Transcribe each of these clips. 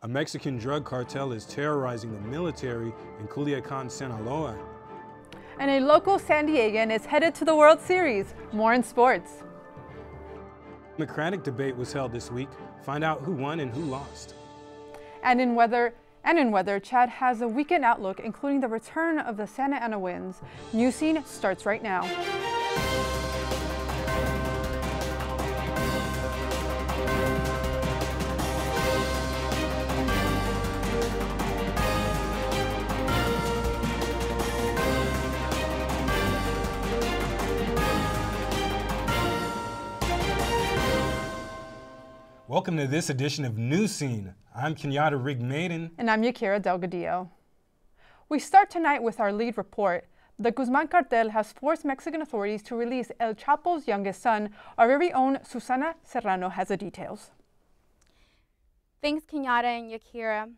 A Mexican drug cartel is terrorizing the military in Culiacan, Sinaloa. And a local San Diegan is headed to the World Series. More in sports. Democratic debate was held this week. Find out who won and who lost. And in weather, Chad has a weekend outlook, including the return of the Santa Ana winds. Newscene starts right now. Welcome to this edition of Newscene. I'm Kenyatta Rigg-Maiden. And I'm Yakira Delgadillo. We start tonight with our lead report. The Guzman cartel has forced Mexican authorities to release El Chapo's youngest son. Our very own Susana Serrano has the details. Thanks, Kenyatta and Yakira.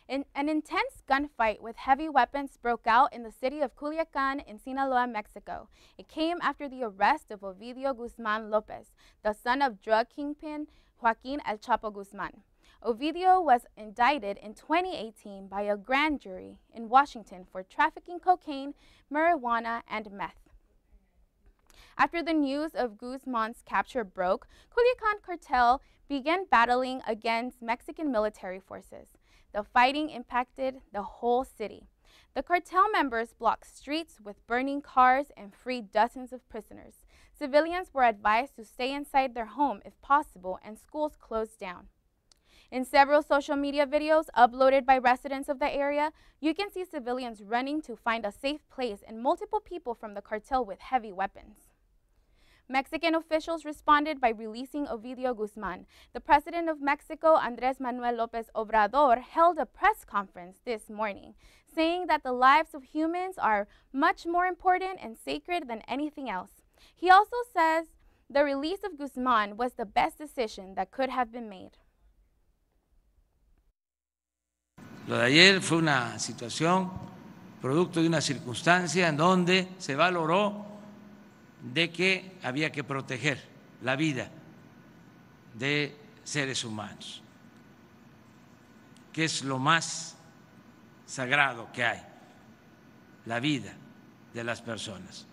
An intense gunfight with heavy weapons broke out in the city of Culiacan in Sinaloa, Mexico. It came after the arrest of Ovidio Guzman Lopez, the son of drug kingpin Joaquin El Chapo Guzman. Ovidio was indicted in 2018 by a grand jury in Washington for trafficking cocaine, marijuana, and meth. After the news of Guzman's capture broke, Culiacan cartel began battling against Mexican military forces. The fighting impacted the whole city. The cartel members blocked streets with burning cars and freed dozens of prisoners. Civilians were advised to stay inside their home if possible, and schools closed down. In several social media videos uploaded by residents of the area, you can see civilians running to find a safe place and multiple people from the cartel with heavy weapons. Mexican officials responded by releasing Ovidio Guzman. The president of Mexico, Andrés Manuel López Obrador, held a press conference this morning, saying that the lives of humans are much more important and sacred than anything else. He also says the release of Guzman was the best decision that could have been made. Lo de ayer fue una situación producto de una circunstancia en donde se valoró de que había que proteger la vida de seres humanos, que es lo más sagrado que hay, la vida de las personas.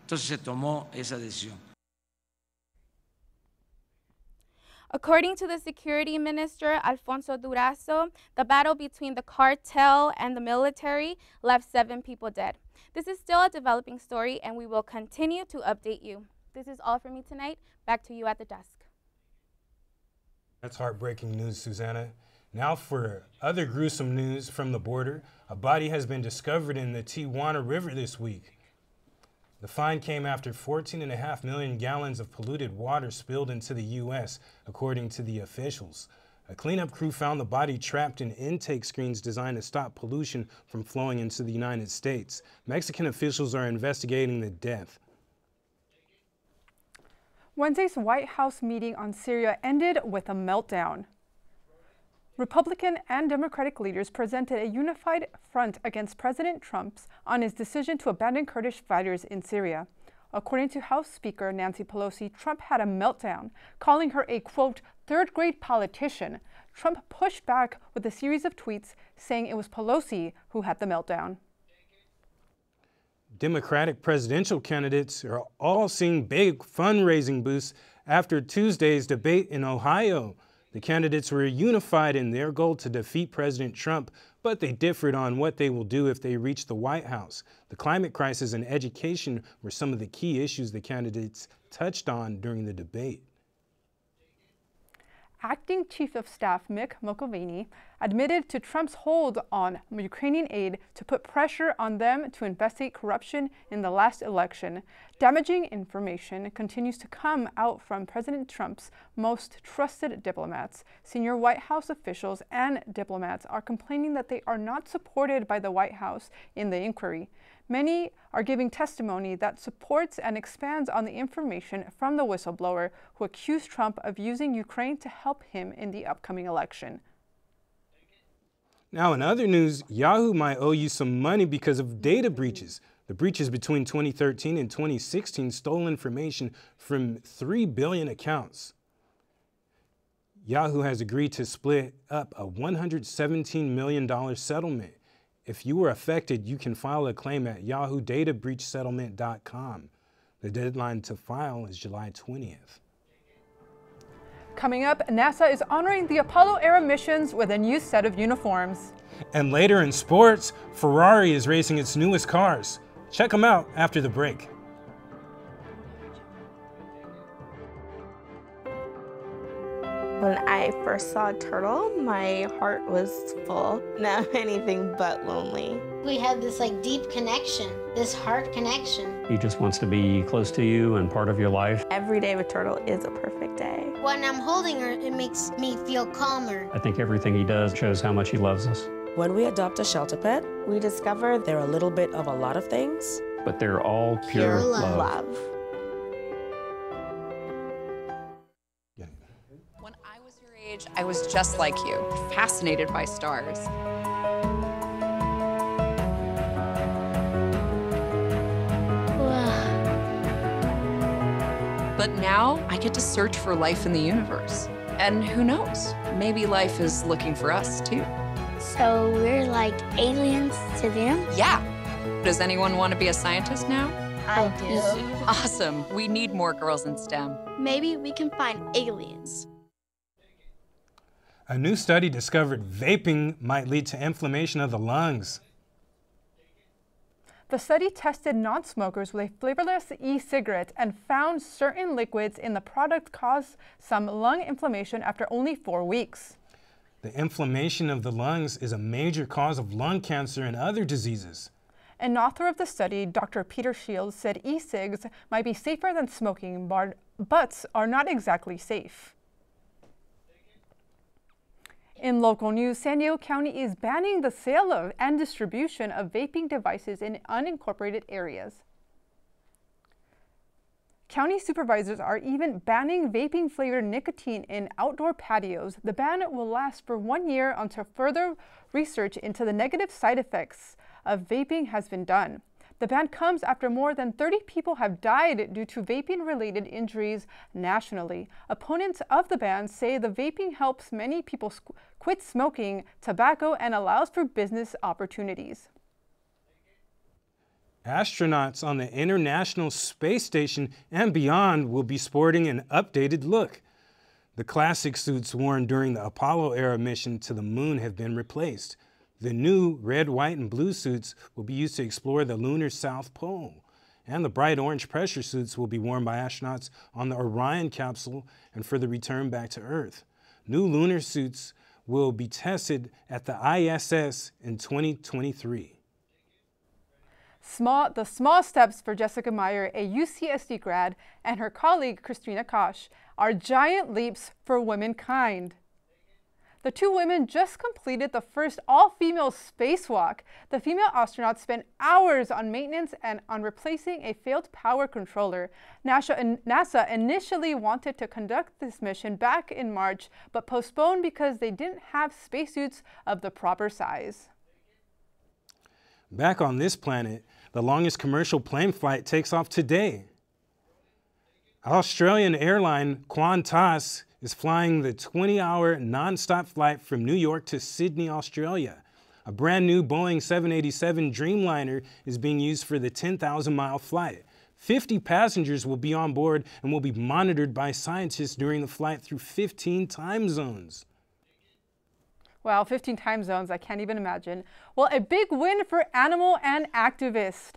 Entonces se tomó esa decisión. According to the security minister, Alfonso Durazo, the battle between the cartel and the military left 7 people dead. This is still a developing story, and we will continue to update you. This is all for me tonight. Back to you at the desk. That's heartbreaking news, Susanna. Now for other gruesome news from the border. A body has been discovered in the Tijuana River this week. The find came after 14.5 million gallons of polluted water spilled into the U.S., according to the officials. A cleanup crew found the body trapped in intake screens designed to stop pollution from flowing into the United States. Mexican officials are investigating the death. Wednesday's White House meeting on Syria ended with a meltdown. Republican and Democratic leaders presented a unified front against President Trump on his decision to abandon Kurdish fighters in Syria. According to House Speaker Nancy Pelosi, Trump had a meltdown, calling her a, quote, third-grade politician. Trump pushed back with a series of tweets saying it was Pelosi who had the meltdown. Democratic presidential candidates are all seeing big fundraising boosts after Tuesday's debate in Ohio. The candidates were unified in their goal to defeat President Trump, but they differed on what they will do if they reach the White House. The climate crisis and education were some of the key issues the candidates touched on during the debate. Acting Chief of Staff Mick Mulvaney admitted to Trump's hold on Ukrainian aid to put pressure on them to investigate corruption in the last election. Damaging information continues to come out from President Trump's most trusted diplomats. Senior White House officials and diplomats are complaining that they are not supported by the White House in the inquiry. Many are giving testimony that supports and expands on the information from the whistleblower who accused Trump of using Ukraine to help him in the upcoming election. Now, in other news, Yahoo might owe you some money because of data breaches. The breaches between 2013 and 2016 stole information from 3 billion accounts. Yahoo has agreed to split up a $117 million settlement. If you were affected, you can file a claim at yahoodataBreachSettlement.com. The deadline to file is July 20th. Coming up, NASA is honoring the Apollo-era missions with a new set of uniforms. And later in sports, Ferrari is racing its newest cars. Check them out after the break. When I first saw a turtle, my heart was full. Now anything but lonely. We have this deep connection, this heart connection. He just wants to be close to you and part of your life. Every day with Turtle is a perfect day. When I'm holding her, it makes me feel calmer. I think everything he does shows how much he loves us. When we adopt a shelter pet, we discover they're a little bit of a lot of things. But they're all pure love. When I was your age, I was just like you, fascinated by stars. But now I get to search for life in the universe. And who knows, maybe life is looking for us too. So we're like aliens to them? Yeah. Does anyone want to be a scientist now? I do. Awesome. We need more girls in STEM. Maybe we can find aliens. A new study discovered vaping might lead to inflammation of the lungs. The study tested non-smokers with a flavorless e-cigarette and found certain liquids in the product caused some lung inflammation after only 4 weeks. The inflammation of the lungs is a major cause of lung cancer and other diseases. An author of the study, Dr. Peter Shields, said e-cigs might be safer than smoking, but are not exactly safe. In local news, San Diego County is banning the sale of and distribution of vaping devices in unincorporated areas. County supervisors are even banning vaping-flavored nicotine in outdoor patios. The ban will last for 1 year until further research into the negative side effects of vaping has been done. The ban comes after more than 30 people have died due to vaping-related injuries nationally. Opponents of the ban say the vaping helps many people quit smoking tobacco and allows for business opportunities. Astronauts on the International Space Station and beyond will be sporting an updated look. The classic suits worn during the Apollo-era mission to the moon have been replaced. The new red, white, and blue suits will be used to explore the lunar South Pole. And the bright orange pressure suits will be worn by astronauts on the Orion capsule and for the return back to Earth. New lunar suits will be tested at the ISS in 2023. The small steps for Jessica Meyer, a UCSD grad, and her colleague Christina Kosh are giant leaps for womankind. The two women just completed the first all-female spacewalk. The female astronauts spent hours on maintenance and on replacing a failed power controller. NASA initially wanted to conduct this mission back in March, but postponed because they didn't have spacesuits of the proper size. Back on this planet, the longest commercial plane flight takes off today. Australian airline Qantas is flying the 20-hour non-stop flight from New York to Sydney, Australia. A brand new Boeing 787 Dreamliner is being used for the 10,000-mile flight. 50 passengers will be on board and will be monitored by scientists during the flight through 15 time zones. Wow, 15 time zones, I can't even imagine. Well, a big win for animal and activists.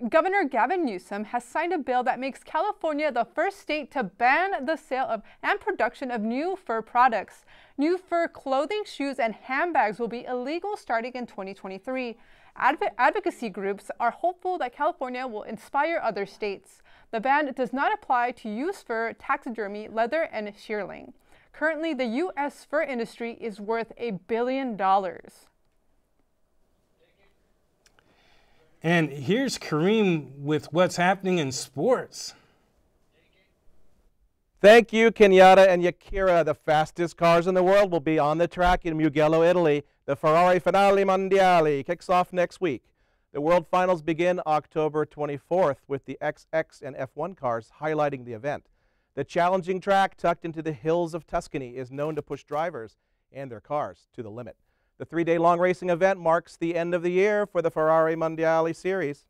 Governor Gavin Newsom has signed a bill that makes California the first state to ban the sale of and production of new fur products. New fur clothing, shoes, and handbags will be illegal starting in 2023. Advocacy groups are hopeful that California will inspire other states. The ban does not apply to used fur, taxidermy, leather, and shearling. Currently, the U.S. fur industry is worth $1 billion. And here's Kareem with what's happening in sports. Thank you, Kenyatta and Yakira. The fastest cars in the world will be on the track in Mugello, Italy. The Ferrari Finale Mondiale kicks off next week. The World Finals begin October 24th with the XX and F1 cars highlighting the event. The challenging track, tucked into the hills of Tuscany, is known to push drivers and their cars to the limit. The 3-day-long racing event marks the end of the year for the Ferrari Mondiale Series.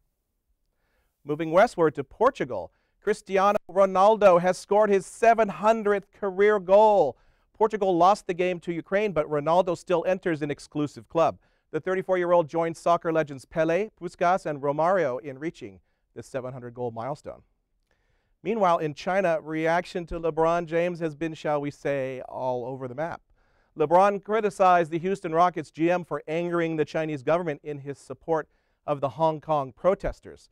Moving westward to Portugal, Cristiano Ronaldo has scored his 700th career goal. Portugal lost the game to Ukraine, but Ronaldo still enters an exclusive club. The 34-year-old joined soccer legends Pelé, Puskas, and Romario in reaching the 700-goal milestone. Meanwhile, in China, reaction to LeBron James has been, shall we say, all over the map. LeBron criticized the Houston Rockets GM for angering the Chinese government in his support of the Hong Kong protesters.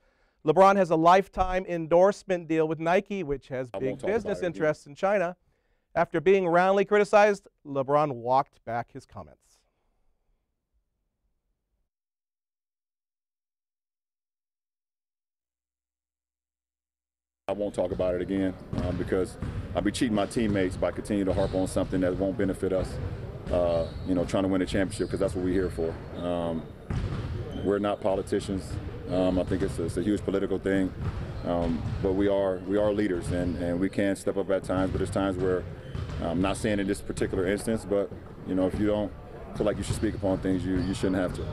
LeBron has a lifetime endorsement deal with Nike, which has big business interests in China. After being roundly criticized, LeBron walked back his comments. I won't talk about it again because I'll be cheating my teammates by continuing to harp on something that won't benefit us, trying to win a championship, because that's what we're here for. We're not politicians. I think it's a huge political thing, but we are leaders, and we can step up at times, but there's times where, I'm not saying in this particular instance, but if you don't feel like you should speak upon things, you shouldn't have to.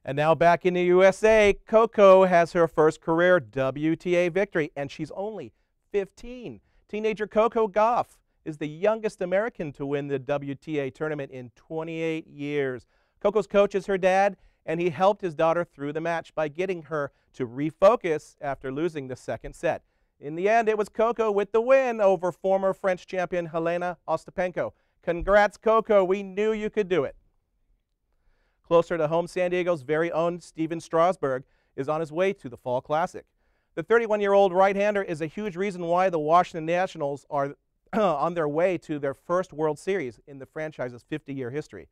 And now back in the USA, Coco has her first career WTA victory, and she's only 15. Teenager Coco Gauff is the youngest American to win the WTA tournament in 28 years. Coco's coach is her dad, and he helped his daughter through the match by getting her to refocus after losing the second set. In the end, it was Coco with the win over former French champion Helena Ostapenko. Congrats, Coco. We knew you could do it. Closer to home, San Diego's very own Steven Strasburg is on his way to the Fall Classic. The 31-year-old right-hander is a huge reason why the Washington Nationals are on their way to their first World Series in the franchise's 50-year history.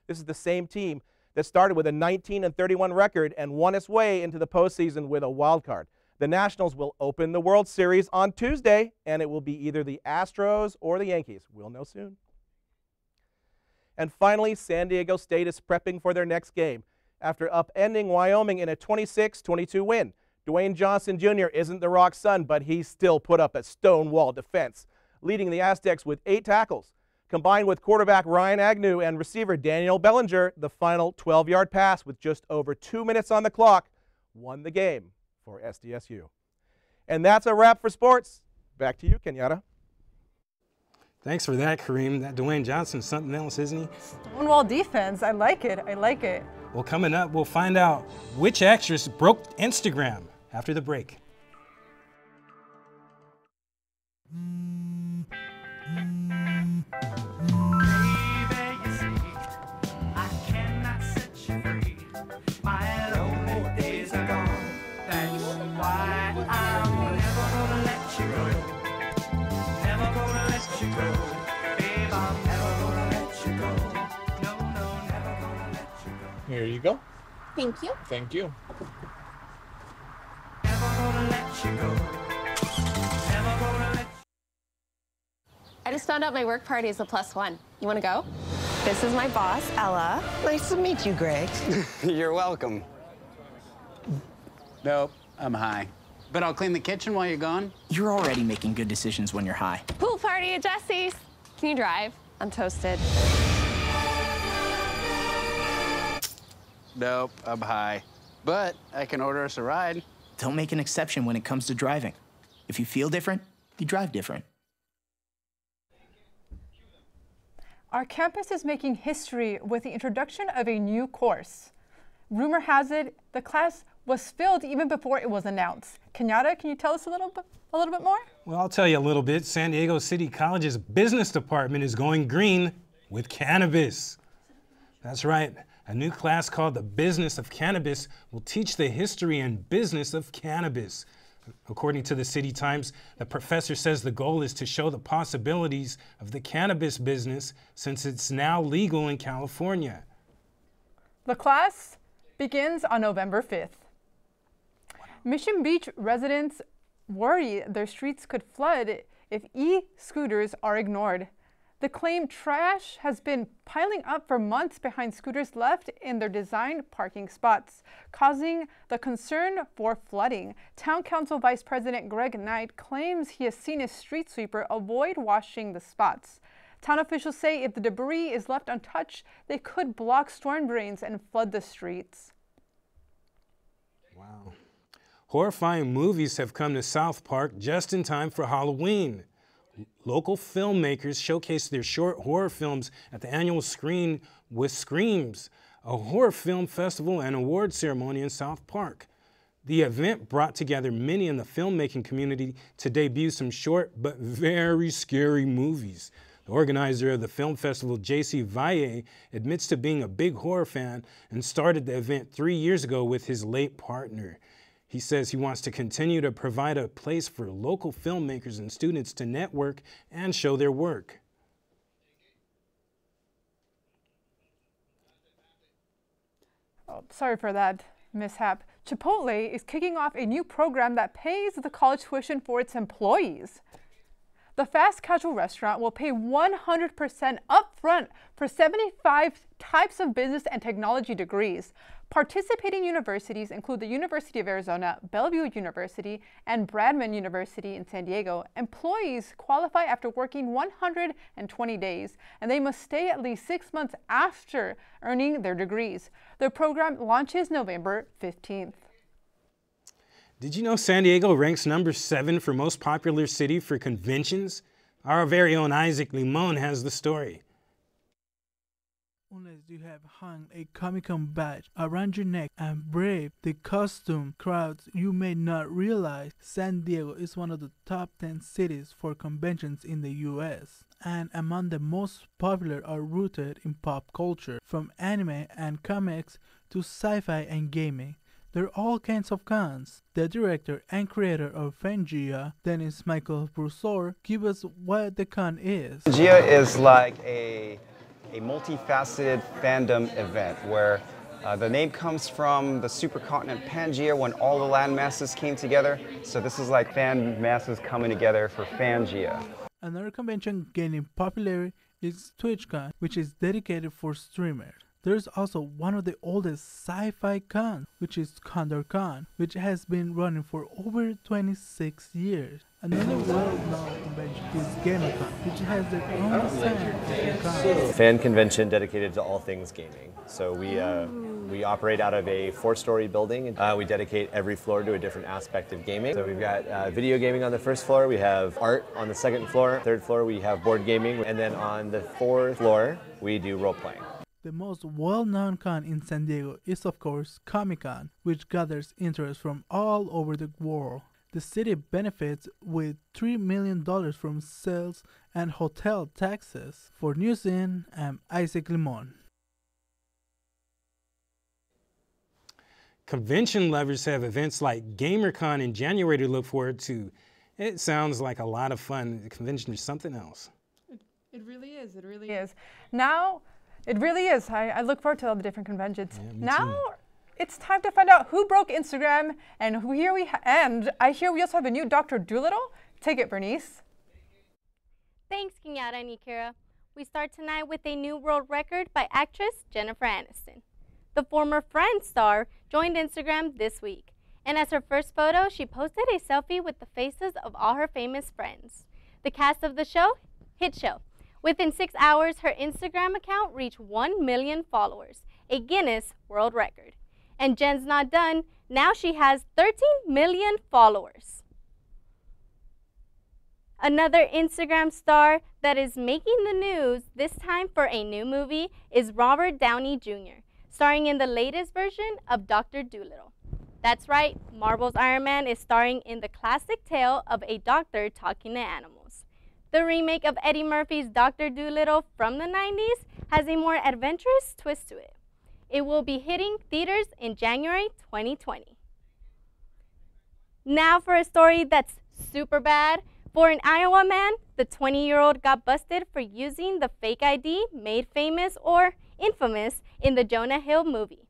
This is the same team that started with a 19-31 record and won its way into the postseason with a wild card. The Nationals will open the World Series on Tuesday, and it will be either the Astros or the Yankees. We'll know soon. And finally, San Diego State is prepping for their next game after upending Wyoming in a 26-22 win. Dwayne Johnson Jr. isn't the Rock's son, but he still put up a stonewall defense, leading the Aztecs with 8 tackles. Combined with quarterback Ryan Agnew and receiver Daniel Bellinger, the final 12-yard pass with just over 2 minutes on the clock won the game for SDSU. And that's a wrap for sports. Back to you, Kenyatta. Thanks for that, Kareem. That Dwayne Johnson's something else, isn't he? Stonewall defense. I like it. I like it. Well, coming up, we'll find out which actress broke Instagram after the break. Here you go. Thank you. Thank you. I just found out my work party is a +1. You want to go? This is my boss, Ella. Nice to meet you, Greg. You're welcome. Nope, I'm high. But I'll clean the kitchen while you're gone. You're already making good decisions when you're high. Pool party at Jesse's. Can you drive? I'm toasted. Nope, I'm high. But I can order us a ride. Don't make an exception when it comes to driving. If you feel different, you drive different. Our campus is making history with the introduction of a new course. Rumor has it the class was filled even before it was announced. Kenyatta, can you tell us a little bit more? Well, I'll tell you a little bit. San Diego City College's business department is going green with cannabis. That's right. A new class called the Business of Cannabis will teach the history and business of cannabis. According to the City Times, the professor says the goal is to show the possibilities of the cannabis business since it's now legal in California. The class begins on November 5th. Mission Beach residents worry their streets could flood if e-scooters are ignored. The claimed trash has been piling up for months behind scooters left in their designed parking spots, causing the concern for flooding. Town Council Vice President Greg Knight claims he has seen a street sweeper avoid washing the spots. Town officials say if the debris is left untouched, they could block storm drains and flood the streets. Wow. Horrifying movies have come to South Park just in time for Halloween. Local filmmakers showcased their short horror films at the annual Screen with Screams, a horror film festival and award ceremony in South Park. The event brought together many in the filmmaking community to debut some short but very scary movies. The organizer of the film festival, J.C. Valle, admits to being a big horror fan and started the event 3 years ago with his late partner. He says he wants to continue to provide a place for local filmmakers and students to network and show their work. Oh, sorry for that mishap. Chipotle is kicking off a new program that pays the college tuition for its employees. The fast casual restaurant will pay 100% upfront for 75 types of business and technology degrees. Participating universities include the University of Arizona, Bellevue University, and Bradman University in San Diego. Employees qualify after working 120 days, and they must stay at least 6 months after earning their degrees. The program launches November 15th. Did you know San Diego ranks number 7 for most popular city for conventions? Our very own Isaac Limon has the story. Unless you have hung a Comic-Con badge around your neck and braved the costume crowds, you may not realize San Diego is one of the top 10 cities for conventions in the U.S. And among the most popular are rooted in pop culture, from anime and comics to sci-fi and gaming. There are all kinds of cons. The director and creator of Fangia, Dennis Michael Broussard, give us what the con is. Fangia is like a multifaceted fandom event where the name comes from the supercontinent Pangaea when all the land masses came together. So this is like fan masses coming together for Fangia. Another convention gaining popularity is TwitchCon, which is dedicated for streamers. There's also one of the oldest sci-fi cons, which is CondorCon, which has been running for over 26 years. Another well-known convention is GamerCon, which has their own fan. Fan convention dedicated to all things gaming. So we operate out of a 4-story building. We dedicate every floor to a different aspect of gaming. So we've got video gaming on the first floor, we have art on the second floor, third floor we have board gaming, and then on the fourth floor we do role-playing. The most well-known con in San Diego is of course Comic-Con, which gathers interest from all over the world. The city benefits with $3 million from sales and hotel taxes. For Newscene, I'm Isaac Limon. Convention lovers have events like GamerCon in January to look forward to. It sounds like a lot of fun. The convention is something else. It really is. It really is. Now, it really is. I look forward to all the different conventions. Yeah, now, it's time to find out who broke Instagram, and I hear we also have a new Dr. Dolittle. Take it, Bernice. Thanks, Kenyatta and Yakira. We start tonight with a new world record by actress Jennifer Aniston. The former Friends star joined Instagram this week, and as her first photo, she posted a selfie with the faces of all her famous friends. The cast of the show, hit show. Within 6 hours, her Instagram account reached 1 million followers, a Guinness World Record. And Jen's not done. Now she has 13 million followers. Another Instagram star that is making the news, this time for a new movie, is Robert Downey Jr., starring in the latest version of Dr. Dolittle. That's right, Marvel's Iron Man is starring in the classic tale of a doctor talking to animals. The remake of Eddie Murphy's Dr. Dolittle from the 90s has a more adventurous twist to it. It will be hitting theaters in January 2020. Now for a story that's super bad. For an Iowa man, the 20-year-old got busted for using the fake ID made famous or infamous in the Jonah Hill movie.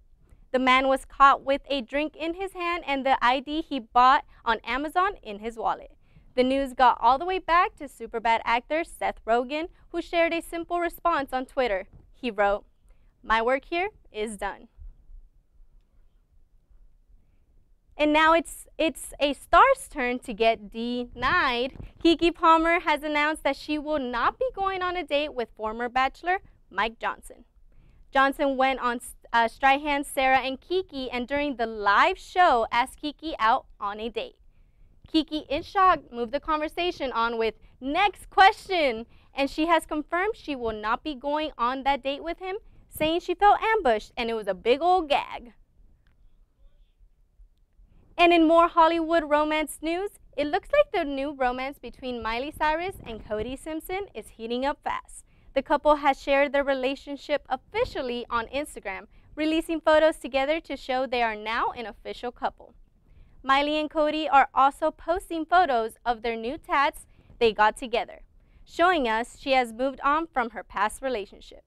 The man was caught with a drink in his hand and the ID he bought on Amazon in his wallet. The news got all the way back to Superbad actor Seth Rogen, who shared a simple response on Twitter. He wrote, "My work here is done." And now it's a star's turn to get denied. Keke Palmer has announced that she will not be going on a date with former Bachelor Mike Johnson. Johnson went on Strahan, Sarah, and Keke, and during the live show asked Keke out on a date. Keke, in shock, moved the conversation on with "next question," and she has confirmed she will not be going on that date with him, saying she felt ambushed and it was a big old gag. And in more Hollywood romance news, it looks like the new romance between Miley Cyrus and Cody Simpson is heating up fast. The couple has shared their relationship officially on Instagram, releasing photos together to show they are now an official couple. Miley and Cody are also posting photos of their new tats they got together, showing us she has moved on from her past relationship.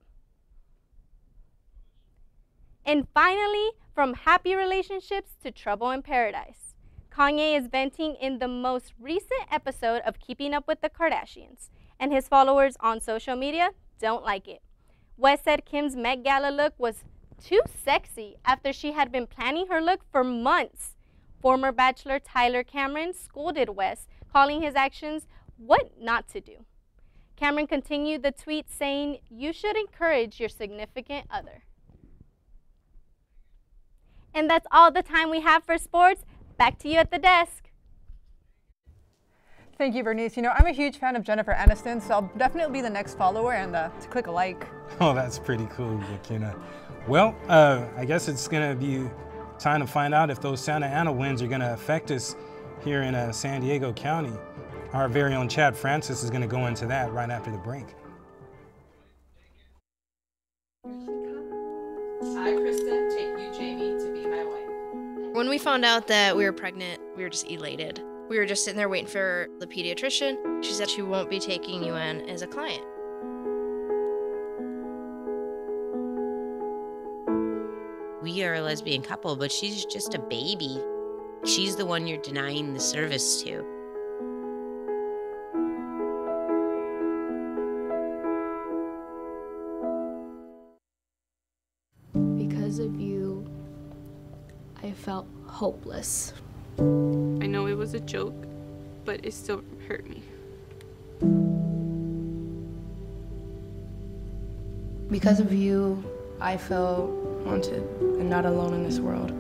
And finally, from happy relationships to trouble in paradise, Kanye is venting in the most recent episode of Keeping Up with the Kardashians, and his followers on social media don't like it. West said Kim's Met Gala look was too sexy after she had been planning her look for months. Former Bachelor Tyler Cameron scolded West, calling his actions what not to do. Cameron continued the tweet saying, "You should encourage your significant other." And that's all the time we have for sports. Back to you at the desk. Thank you, Bernice. You know, I'm a huge fan of Jennifer Aniston, so I'll definitely be the next follower and to click a like. Oh, that's pretty cool, McKenna. Well, I guess it's going to be time to find out if those Santa Ana winds are going to affect us here in San Diego County. Our very own Chad Francis is going to go into that right after the break. I, Krista, take you, Jamie, to be my wife. When we found out that we were pregnant, we were just elated. We were just sitting there waiting for the pediatrician. She said she won't be taking you in as a client. We are a lesbian couple, but she's just a baby. She's the one you're denying the service to. Because of you, I felt hopeless. I know it was a joke, but it still hurt me. Because of you, I felt wanted and not alone in this world.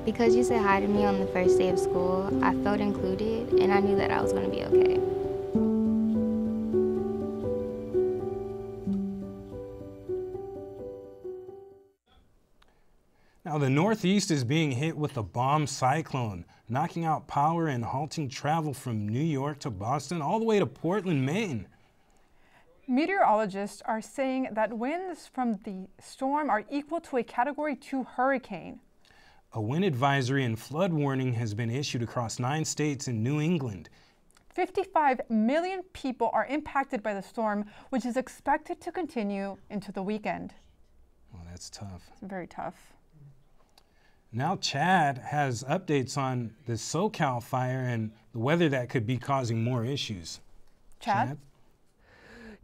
Because you said hi to me on the first day of school, I felt included and I knew that I was going to be okay. Now, the Northeast is being hit with a bomb cyclone, knocking out power and halting travel from New York to Boston all the way to Portland, Maine. Meteorologists are saying that winds from the storm are equal to a Category 2 hurricane. A wind advisory and flood warning has been issued across 9 states in New England. 55 million people are impacted by the storm, which is expected to continue into the weekend. Well, that's tough. It's very tough. Now Chad has updates on the SoCal fire and the weather that could be causing more issues. Chad?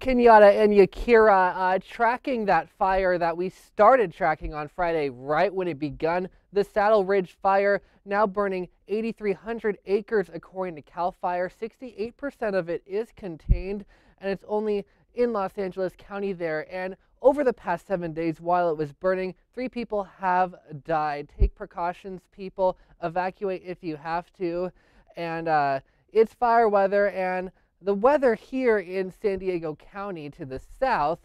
Kenyatta and Yakira, tracking that fire that we started tracking on Friday right when it begun. The Saddle Ridge fire now burning 8,300 acres according to CAL FIRE. 68% of it is contained, and it's only in Los Angeles County there. And over the past 7 days while it was burning, 3 people have died. Take precautions, people. Evacuate if you have to. And it's fire weather, and the weather here in San Diego County to the south,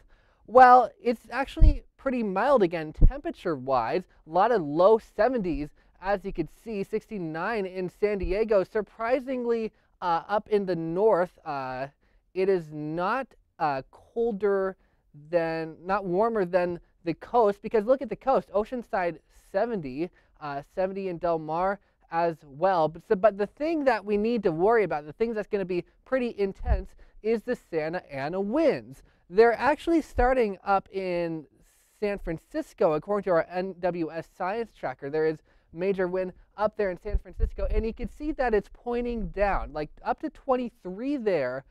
well, it's actually pretty mild again temperature-wise. A lot of low 70s, as you could see, 69 in San Diego. Surprisingly, up in the north, it is not colder than, not warmer than the coast, because look at the coast, Oceanside 70, 70 in Del Mar as well. But the thing that we need to worry about, the thing that's going to be pretty intense, is the Santa Ana winds. They're actually starting up in San Francisco, according to our NWS Science Tracker. There is major wind up there in San Francisco, and you can see that it's pointing down, like up to 23 there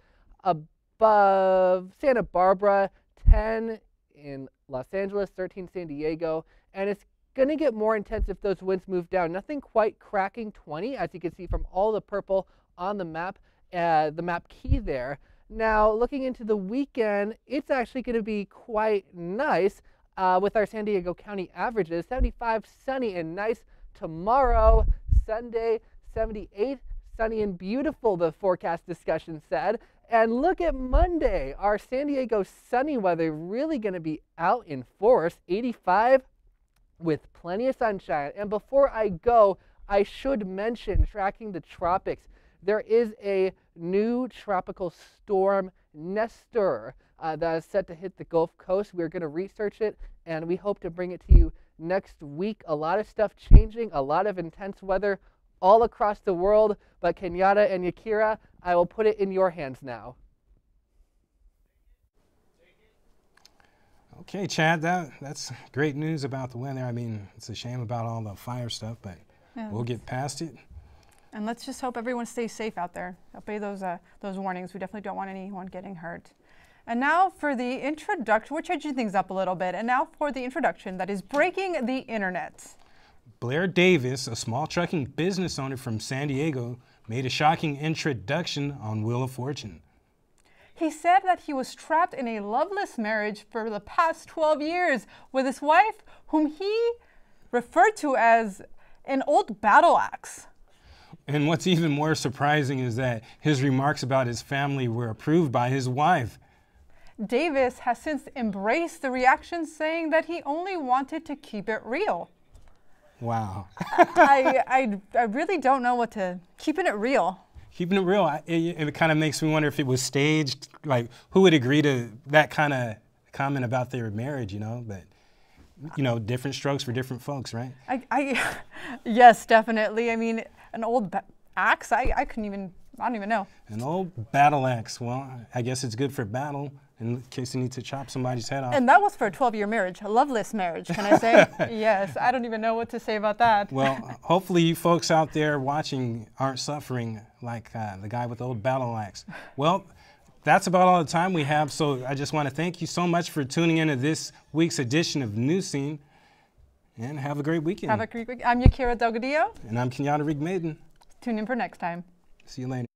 above Santa Barbara, 10 in Los Angeles, 13 San Diego, and it's going to get more intense if those winds move down. Nothing quite cracking 20, as you can see from all the purple on the map key there. Now, looking into the weekend, it's actually going to be quite nice with our San Diego County averages. 75 sunny and nice tomorrow. Sunday, 78 sunny and beautiful, the forecast discussion said. And look at Monday, our San Diego sunny weather really going to be out in force. 85 with plenty of sunshine. And before I go, I should mention, tracking the tropics, there is a new tropical storm, Nestor, that is set to hit the Gulf Coast. We're going to research it, and we hope to bring it to you next week. A lot of stuff changing, a lot of intense weather all across the world. But Kenyatta and Yakira, I will put it in your hands now. Okay, Chad, that's great news about the weather. I mean, it's a shame about all the fire stuff, but we'll get past it. And let's just hope everyone stays safe out there. Obey those warnings. We definitely don't want anyone getting hurt. And now for the introduction, we're changing things up a little bit. And now for the introduction that is breaking the internet. Blair Davis, a small trucking business owner from San Diego, made a shocking introduction on Wheel of Fortune. He said that he was trapped in a loveless marriage for the past 12 years with his wife, whom he referred to as an old battle axe. And what's even more surprising is that his remarks about his family were approved by his wife. Davis has since embraced the reaction, saying that he only wanted to keep it real. Wow. I really don't know what to... Keeping it real. Keeping it real, it kind of makes me wonder if it was staged. Like, who would agree to that kind of comment about their marriage, you know? But, you know, different strokes for different folks, right? Yes, definitely. I mean, an old axe, I don't even know. An old battle axe. Well, I guess it's good for battle in case you need to chop somebody's head off. And that was for a 12-year marriage, a loveless marriage, can I say? Yes, I don't even know what to say about that. Well, hopefully you folks out there watching aren't suffering like the guy with the old battle axe. Well, that's about all the time we have, so I just want to thank you so much for tuning into this week's edition of Newscene, and have a great weekend. Have a great weekend. I'm Yakira Delgadillo. And I'm Kenyatta Rigmaiden. Tune in for next time. See you later.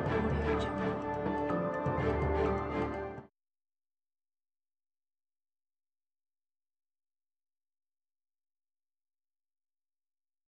Audio Jungle.